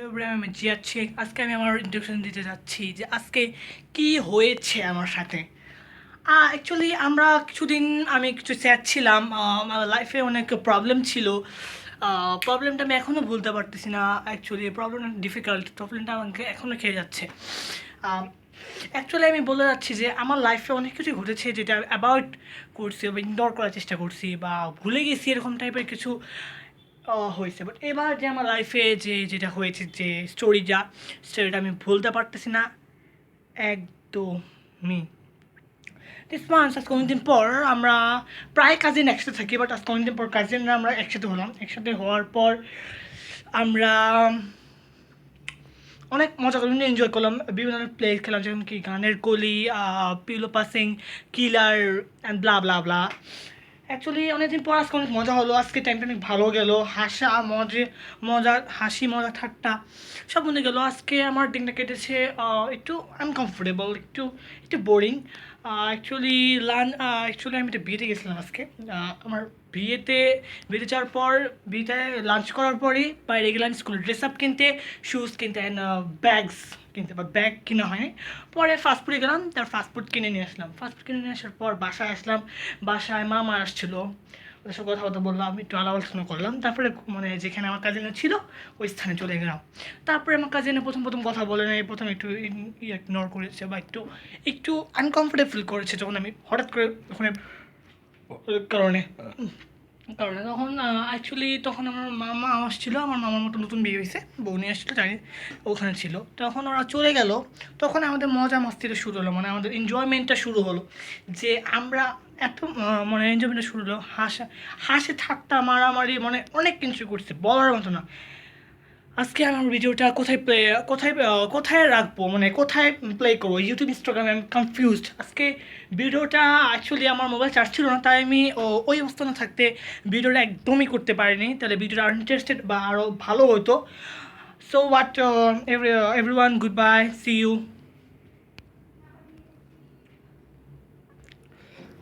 Everyone, আমি জিয়াদ শেখ। আজকে আমি আমার ইন্ট্রোডাকশন দিতে যাচ্ছি যে আজকে কি হয়েছে আমার সাথে। অ্যাকচুয়ালি আমরা কিছুদিন আমি কিছু স্যাড ছিলাম। আমার লাইফে অনেক প্রবলেম ছিল। প্রবলেমটা আমি এখনও ভুলতে পারতেছি না। অ্যাকচুয়ালি প্রবলেমটা ডিফিকাল্ট, প্রবলেমটা আমাকে এখনও খেয়ে যাচ্ছে। অ্যাকচুয়ালি আমি বলে যাচ্ছি যে আমার লাইফে অনেক কিছু ঘটেছে যেটা অ্যাভয়েড করছি বা ইগনোর করার চেষ্টা করছি বা ভুলে গেছি, এরকম টাইপের কিছু হয়েছে। বাট এবার যে আমার লাইফে যেটা হয়েছে, যে স্টোরিটা আমি ভুলতে পারতেছি না একদমই। দিস মান্থ আজকে অনেকদিন পর আমরা প্রায় কাজিন একসাথে থাকি, বাট আজকে অনেকদিন পর কাজিনরা আমরা একসাথে হলাম। একসাথে হওয়ার পর আমরা অনেক মজা করলাম, এনজয় করলাম, বিভিন্ন ধরনের প্লে খেলাম, যেমন কি গানের কলি, pillow passing, killer and blah blah blah. Actually অনেকদিন পর আজকে অনেক মজা হলো। আজকে টাইমটা অনেক ভালো গেল, হাসি মজা ঠাট্টা সব মনে গেলো। আজকে আমার দিনটা কেটেছে একটু আনকমফোর্টেবল, একটু একটু বোরিং। অ্যাকচুয়ালি আমি একটা বিয়েতে গেছিলাম আজকে। আমার বিয়েতে বিয়েতে যাওয়ার পর, বিয়েতে লাঞ্চ করার পরেই বাইরে গেলাম স্কুলের ড্রেস আপ কিনতে, শুজ কিনতে অ্যান্ড ব্যাগস কিনতে, বা ব্যাগ কিনা হয়নি। পরে ফাস্টফুডে গেলাম, তার ফাস্টফুড কিনে নিয়ে আসলাম। ফাস্টফুড কিনে নিয়ে আসার পর বাসায় আসলাম। বাসায় মামা আসছিলো, ওদের সাথে কথা বললাম, একটু আলাপ আলোচনা করলাম। তারপরে মানে যেখানে আমার কাজিনরা ছিল ওই স্থানে চলে গেলাম। তারপরে আমার কাজিনে প্রথম প্রথম কথা বলে নেই, প্রথম একটু ইগনোর করেছে বা একটু একটু আনকমফোর্টেবল ফিল করেছে যখন আমি হঠাৎ করে ওখানে কারণে কারণে তখন অ্যাকচুয়ালি তখন আমার মামা আসছিলো। আমার মামার মতো নতুন বিয়ে হয়েছে, বউ নিয়ে আসছিলো, জানি ওখানে ছিল। তখন ওরা চলে গেল, তখন আমাদের মজা মাস্তিটা শুরু হলো, মানে আমাদের এনজয়মেন্টটা শুরু হলো। যে আমরা এত মানে এনজয়মেন্টটা শুরু হলো, হাসি ঠাট্টা মারামারি, মানে অনেক কিছু করছে বলার মতো না। আজকে আমার ভিডিওটা কোথায় রাখবো, মানে কোথায় প্লে করবো, ইউটিউব, ইনস্টাগ্রামে আমি কনফিউজড। আজকে ভিডিওটা অ্যাকচুয়ালি আমার মোবাইল চার্জ ছিল না, তাই আমি ওই অবস্থানে থাকতে ভিডিওটা একদমই করতে পারিনি। তাহলে ভিডিওটা আরও ইন্টারেস্টেড বা আরও ভালো হতো। So what, everyone, good bye, see you.